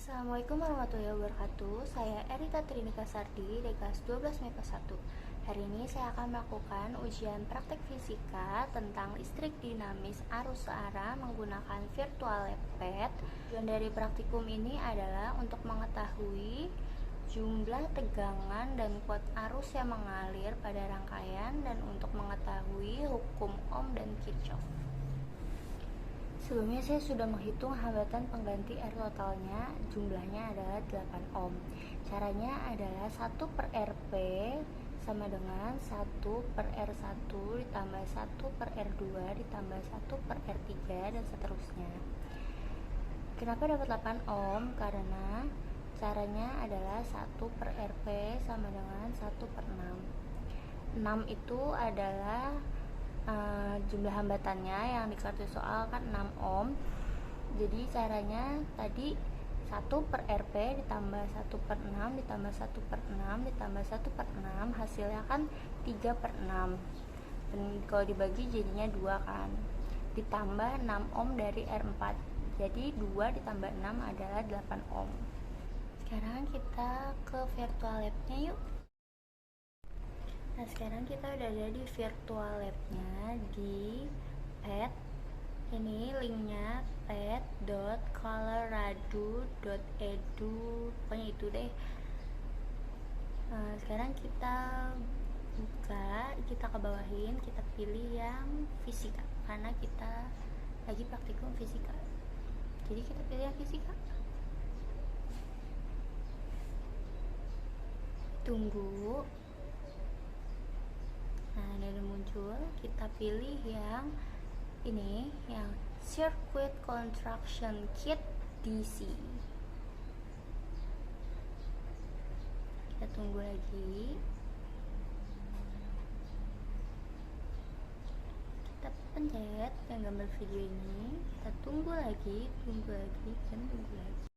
Assalamualaikum warahmatullahi wabarakatuh. Saya Erita Trinika Sardi, dari kelas 12 MIPA 1. Hari ini saya akan melakukan ujian praktek fisika tentang listrik dinamis arus searah menggunakan virtual pad. Tujuan dari praktikum ini adalah untuk mengetahui jumlah tegangan dan kuat arus yang mengalir pada rangkaian dan untuk mengetahui hukum Ohm dan Kirchhoff. Sebelumnya saya sudah menghitung hambatan pengganti R totalnya, jumlahnya adalah 8 ohm. Caranya adalah 1 per RP sama dengan 1 per R1 ditambah 1 per R2 ditambah 1 per R3 dan seterusnya. Kenapa dapat 8 ohm? Karena caranya adalah 1 per RP sama dengan 1 per 6. 6 itu adalah jumlah hambatannya yang di kartu soal kan 6 ohm. Jadi caranya tadi 1 per RP ditambah 1 per 6 ditambah 1 per 6 ditambah 1 per 6 hasilnya kan 3 per 6. Dan kalau dibagi jadinya 2 kan. Ditambah 6 ohm dari R4. Jadi 2 ditambah 6 adalah 8 ohm. Sekarang kita ke virtual lab-nya yuk. Nah, sekarang kita udah ada di virtual lab-nya di pad. Ini linknya pad.colorado.edu, pokoknya itu deh. Sekarang kita buka, kita ke bawahin, kita pilih yang fisika karena kita lagi praktikum fisika. Jadi kita pilih yang fisika. Tunggu. Nah, ini udah muncul. Kita pilih yang ini, yang Circuit Construction Kit DC. Kita tunggu lagi. Kita pencet yang gambar video ini. Kita tunggu lagi, dan tunggu lagi.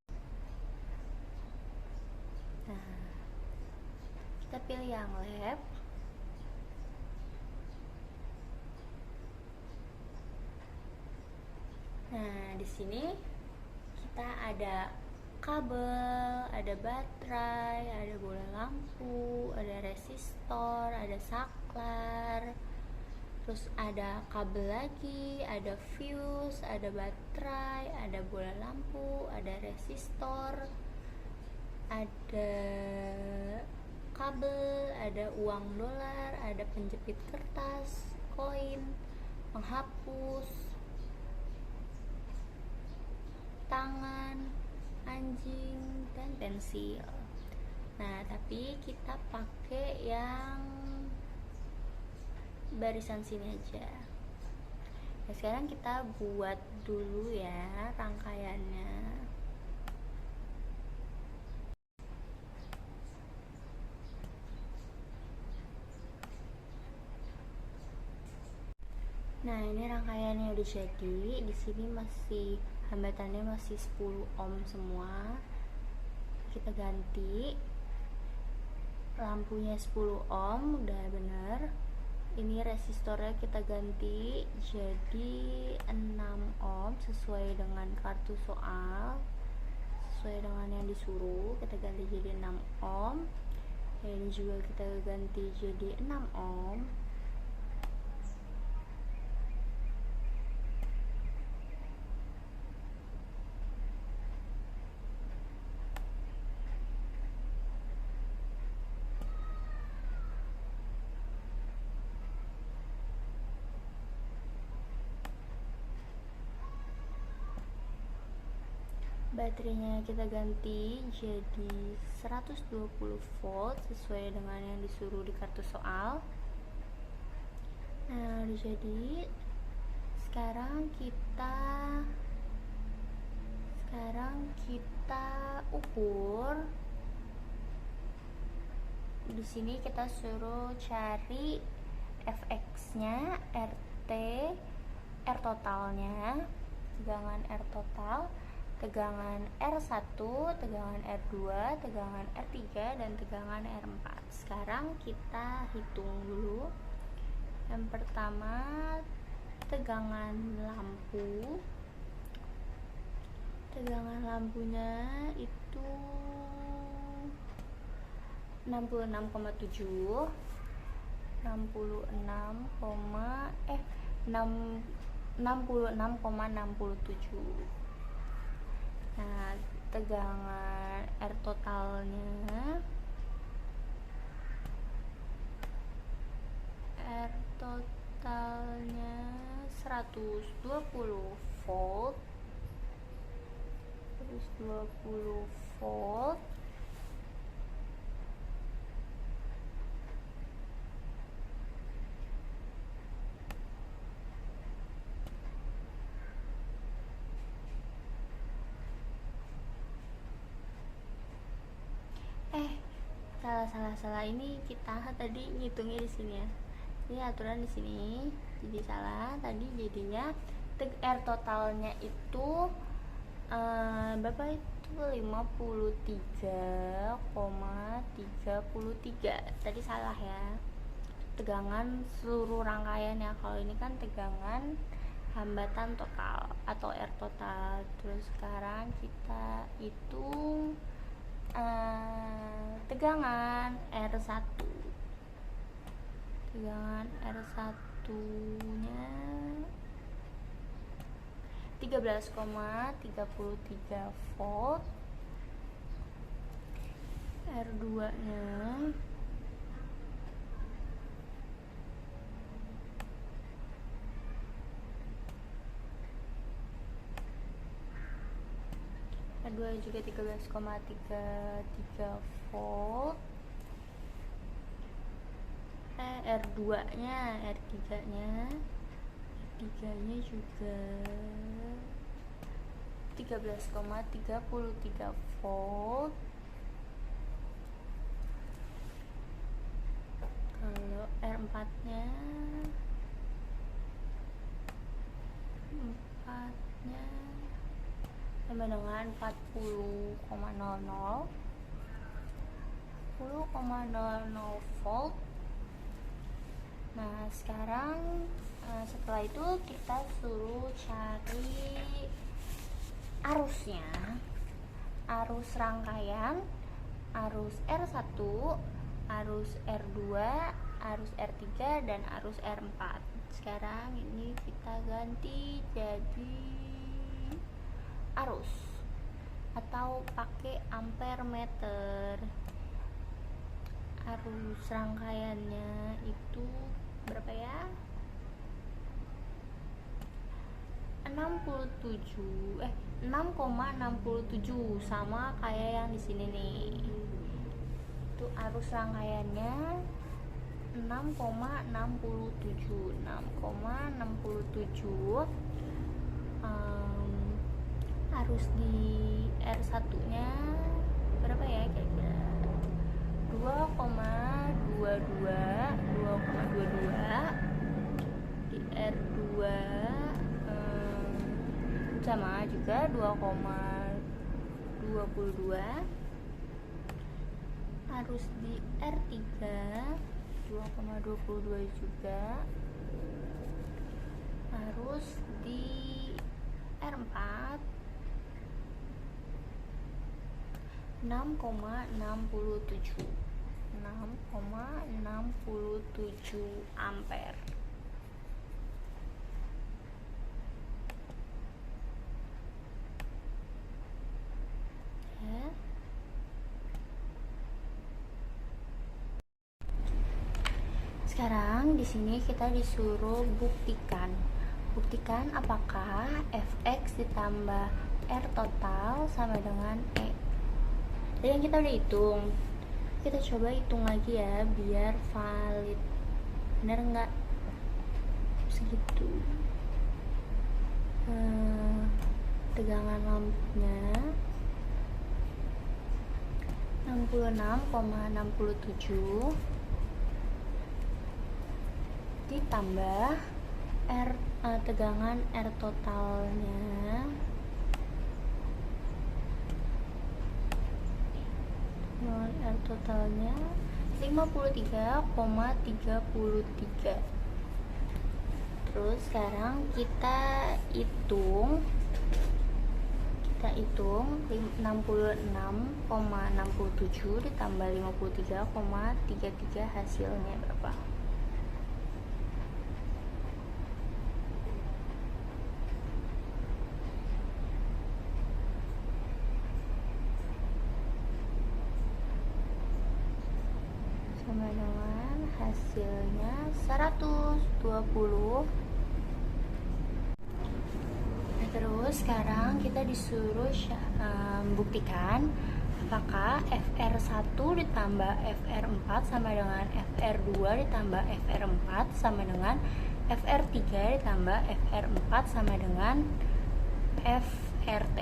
Nah, kita pilih yang lab. Nah, di sini kita ada kabel, ada baterai, ada bola lampu, ada resistor, ada saklar, terus ada kabel lagi, ada fuse, ada baterai, ada bola lampu, ada resistor, ada kabel, ada uang dolar, ada penjepit kertas, koin, penghapus, tangan, anjing, dan pensil. Nah, tapi kita pakai yang barisan sini aja. Nah, sekarang kita buat dulu ya rangkaiannya. Nah, ini rangkaiannya udah jadi. Di sini masih hambatannya masih 10 ohm semua. Kita ganti lampunya 10 ohm, udah bener. Ini resistornya kita ganti jadi 6 ohm sesuai dengan kartu soal, sesuai dengan yang disuruh. Kita ganti jadi 6 ohm. Ini juga kita ganti jadi 6 ohm. Baterainya kita ganti jadi 120 volt sesuai dengan yang disuruh di kartu soal. Nah, udah jadi. Sekarang kita ukur. Di sini kita suruh cari Fx-nya, RT, R totalnya, tegangan R total, tegangan R1, tegangan R2, tegangan R3, dan tegangan R4. Sekarang kita hitung dulu. Yang pertama, tegangan lampu. tegangan lampunya itu 66,7, 66,67. Nah, tegangan air totalnya 120 volt, 120 volt. Salah, ini kita tadi ngitungnya di sini ya. Ini aturan di sini, jadi salah. Tadi jadinya air totalnya itu berapa itu? 53,33. Tadi salah ya. Tegangan seluruh rangkaian ya. Kalau ini kan tegangan hambatan total atau air total. Terus sekarang kita hitung tegangan R1 nya 13,33 volt. R2 nya 2 juga 13,33 volt. R2 nya R3 nya juga 13,33 volt. Kalau R4 nya sama dengan 40,00 volt. Nah, sekarang setelah itu kita suruh cari arusnya, arus rangkaian, arus R1, arus R2, arus R3, dan arus R4. Sekarang ini kita ganti jadi arus atau pakai ampere meter. Arus rangkaiannya itu berapa ya? 6,67 sama kayak yang di sini nih. Itu arus rangkaiannya 6,67. Arus di R1 nya berapa ya kira-kira? 2,22 di R2 sama juga 2,22. Arus di R3 2,22 juga. Arus di R4 6,67 ampere. Sekarang di sini kita disuruh buktikan apakah Fx ditambah R total sama dengan E. Tadi yang kita udah hitung, kita coba hitung lagi ya biar valid. Bener nggak segitu? Tegangan lampunya 66,67 ditambah tegangan R totalnya R totalnya 53,33. Terus sekarang kita hitung Kita hitung 66,67 ditambah 53,33 hasilnya berapa? Sama dengan hasilnya 120. Terus sekarang kita disuruh buktikan apakah FR1 ditambah FR4 sama dengan FR2 ditambah FR4 sama dengan FR3 ditambah FR4 sama dengan FRT.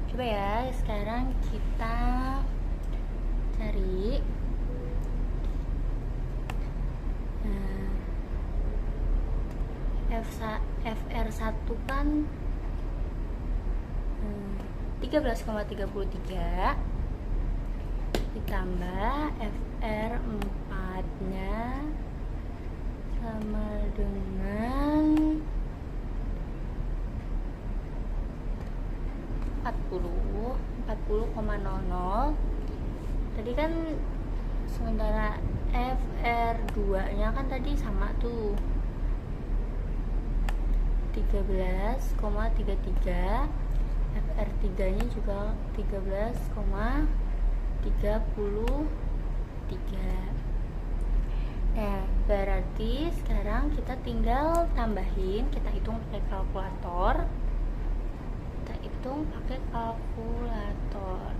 Coba ya, sekarang kita cari FR1 kan 13,33 ditambah FR4 nya sama dengan 40,00. Tadi kan sementara FR2 nya kan tadi sama tuh 13,33, FR3 nya juga 13,33. Nah, berarti sekarang kita tinggal tambahin, kita hitung pakai kalkulator. Kita hitung pakai kalkulator.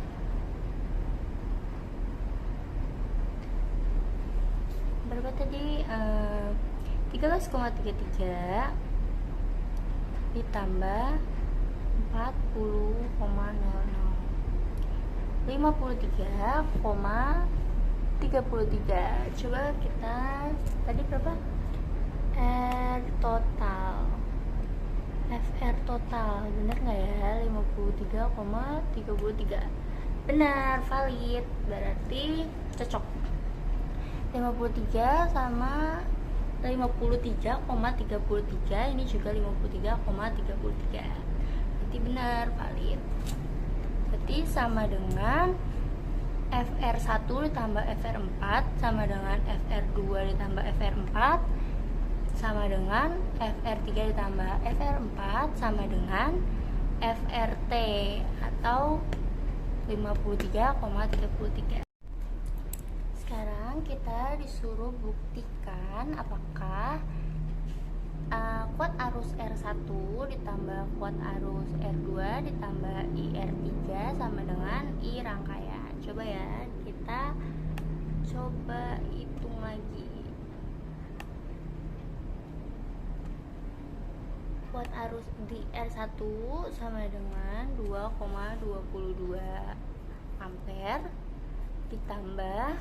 Berapa tadi? 13,33 ditambah 40,00 53,33. Coba kita tadi berapa? FR total bener nggak ya? 53,33. Benar, valid, berarti cocok. 53 sama 53,33, ini juga 53,33. Berarti benar, valid. Berarti sama dengan FR1 ditambah FR4 sama dengan FR2 ditambah FR4 sama dengan FR3 ditambah FR4 sama dengan FRT atau 53,33. Sekarang kita disuruh buktikan apakah kuat arus R1 ditambah kuat arus R2 ditambah IR3 sama dengan I rangkaian. Coba ya, kita coba hitung lagi. Kuat arus di R1 sama dengan 2,22 ampere ditambah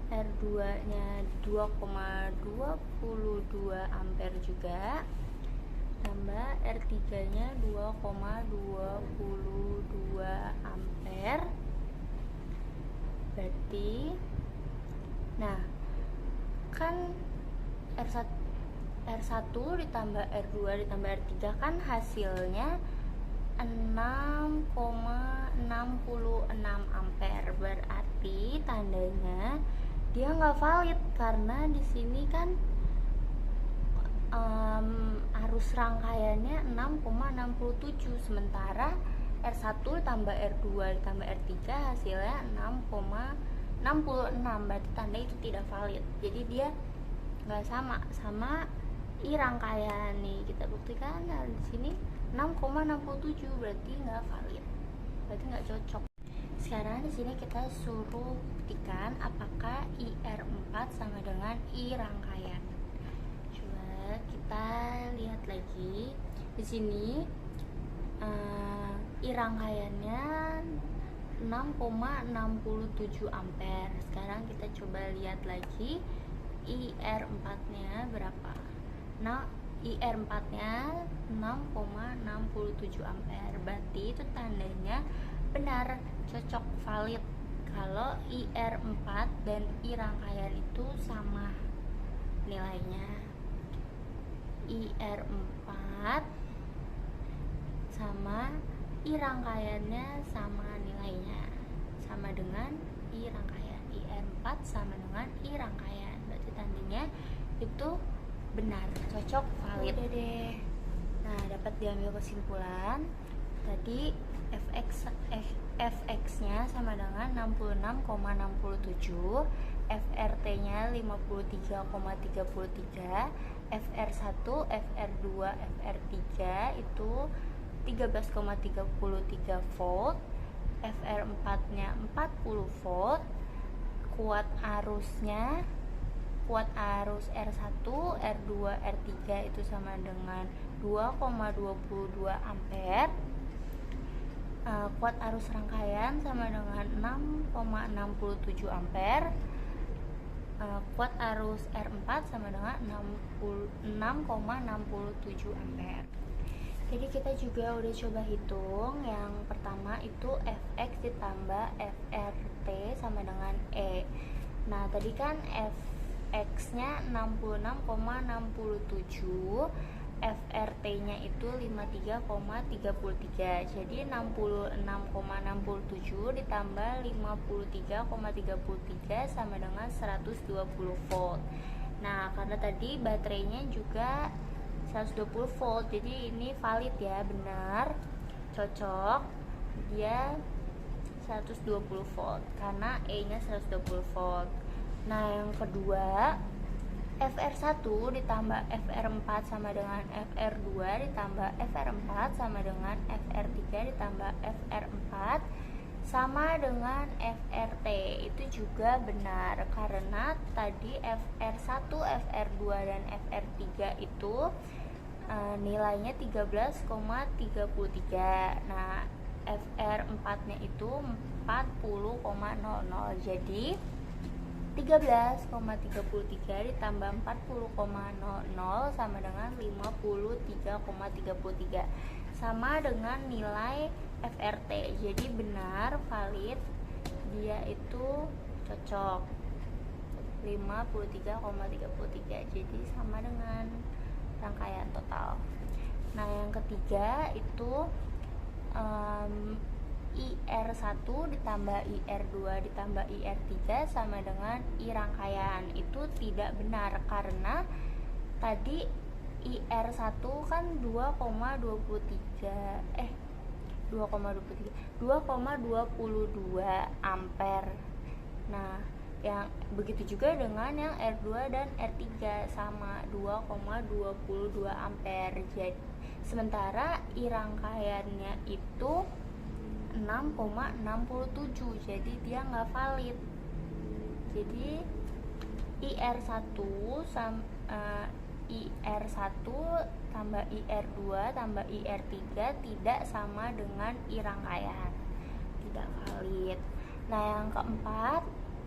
R2 nya 2,22 ampere juga, tambah R3 nya 2,22 ampere. Berarti nah kan R1 ditambah R2 ditambah R3 kan hasilnya 6,66 ampere. Berarti tandanya dia nggak valid karena di sini kan arus rangkaiannya 6,67 sementara R1 tambah R2 tambah R3 hasilnya 6,66. Berarti tanda itu tidak valid, jadi dia nggak sama I rangkaian nih. Kita buktikan di sini 6,67 berarti nggak valid, berarti nggak cocok. Sekarang di sini kita suruh buktikan apakah IR4 sama dengan I rangkaian. Coba kita lihat lagi di sini I rangkaiannya 6,67 ampere. Sekarang kita coba lihat lagi IR4 nya berapa. Nah, IR4 nya 6,67 ampere. Berarti itu tandanya benar, cocok, valid kalau IR4 dan I rangkaian itu sama nilainya. IR4 sama I rangkaiannya sama nilainya, sama dengan I rangkaian. IR4 sama dengan I rangkaian, berarti tandanya itu benar, cocok, valid. Udah deh. Nah, dapat diambil kesimpulan tadi fx-nya sama dengan 66,67, FRT-nya 53,33, FR1, FR2, FR3 itu 13,33 volt, FR4-nya 40 volt, kuat arus R1, R2, R3 itu sama dengan 2,22 ampere. Kuat arus rangkaian sama dengan 6,67 ampere. Kuat arus R4 sama dengan 6,67 ampere. Jadi kita juga udah coba hitung. Yang pertama itu Fx ditambah FRT sama dengan E. Nah, tadi kan Fx-nya 66,67, FRT-nya itu 53,33. Jadi 66,67 ditambah 53,33 sama dengan 120 volt. Nah, karena tadi baterainya juga 120 volt, jadi ini valid ya, benar, cocok, dia 120 volt karena E-nya 120 volt. Nah, yang kedua FR1 ditambah FR4 sama dengan FR2 ditambah FR4 sama dengan FR3 ditambah FR4 sama dengan FRT, itu juga benar karena tadi FR1, FR2 dan FR3 itu nilainya 13,33. Nah, FR4-nya itu 40,00. Jadi 13,33 ditambah 40,00 sama dengan 53,33, sama dengan nilai FRT. Jadi benar, valid, dia itu cocok 53,33, jadi sama dengan rangkaian total. Nah, yang ketiga itu IR1 ditambah IR2 ditambah IR3 sama dengan I rangkaian. Itu tidak benar karena tadi IR1 kan 2,22 ampere. Nah, yang begitu juga dengan yang R2 dan R3 sama 2,22 ampere. Jadi sementara I rangkaiannya itu 6,67, jadi dia nggak valid. Jadi IR1 tambah IR2 tambah IR3 tidak sama dengan I rangkaian, tidak valid. Nah, yang keempat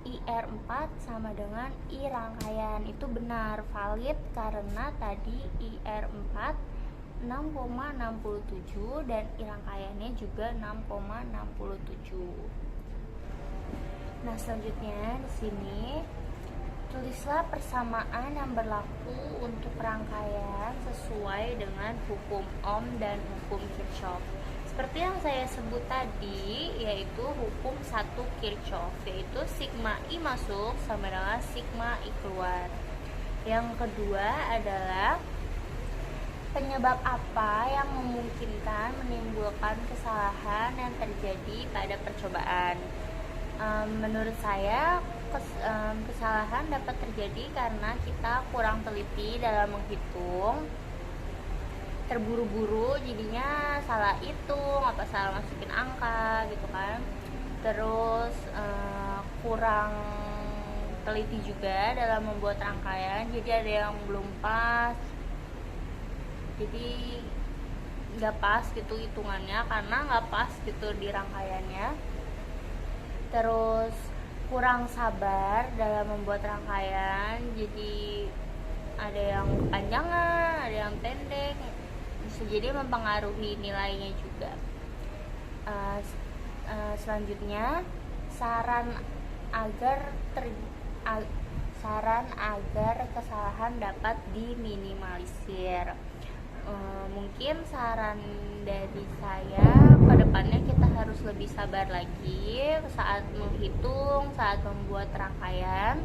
IR4 sama dengan I rangkaian, itu benar, valid karena tadi IR4 6,67 dan I rangkaiannya juga 6,67. Nah, selanjutnya di sini tulislah persamaan yang berlaku untuk rangkaian sesuai dengan hukum Ohm dan hukum Kirchhoff. Seperti yang saya sebut tadi, yaitu hukum 1 Kirchhoff, yaitu sigma I masuk sama dengan sigma I keluar. Yang kedua adalah penyebab apa yang memungkinkan menimbulkan kesalahan yang terjadi pada percobaan. Menurut saya kesalahan dapat terjadi karena kita kurang teliti dalam menghitung, terburu-buru jadinya salah hitung, salah masukin angka gitu kan. Terus kurang teliti juga dalam membuat rangkaian, jadi ada yang belum pas, jadi nggak pas gitu hitungannya karena nggak pas gitu di rangkaiannya. Terus kurang sabar dalam membuat rangkaian, jadi ada yang kepanjangan, ada yang pendek, bisa jadi mempengaruhi nilainya juga. Selanjutnya saran agar kesalahan dapat diminimalisir. Mungkin saran dari saya ke depannya kita harus lebih sabar lagi saat menghitung, saat membuat rangkaian.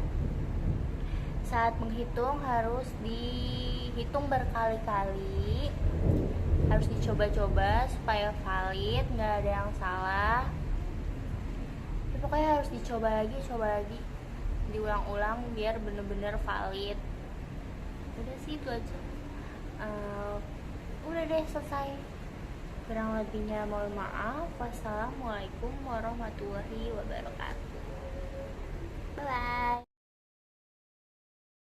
Saat menghitung harus dihitung berkali-kali, harus dicoba-coba supaya valid, nggak ada yang salah. Ya, pokoknya harus dicoba lagi, diulang-ulang biar bener-bener valid. Udah sih itu aja. Udah deh, selesai. Kurang lebihnya mohon maaf. Wassalamualaikum warahmatullahi wabarakatuh. Bye bye.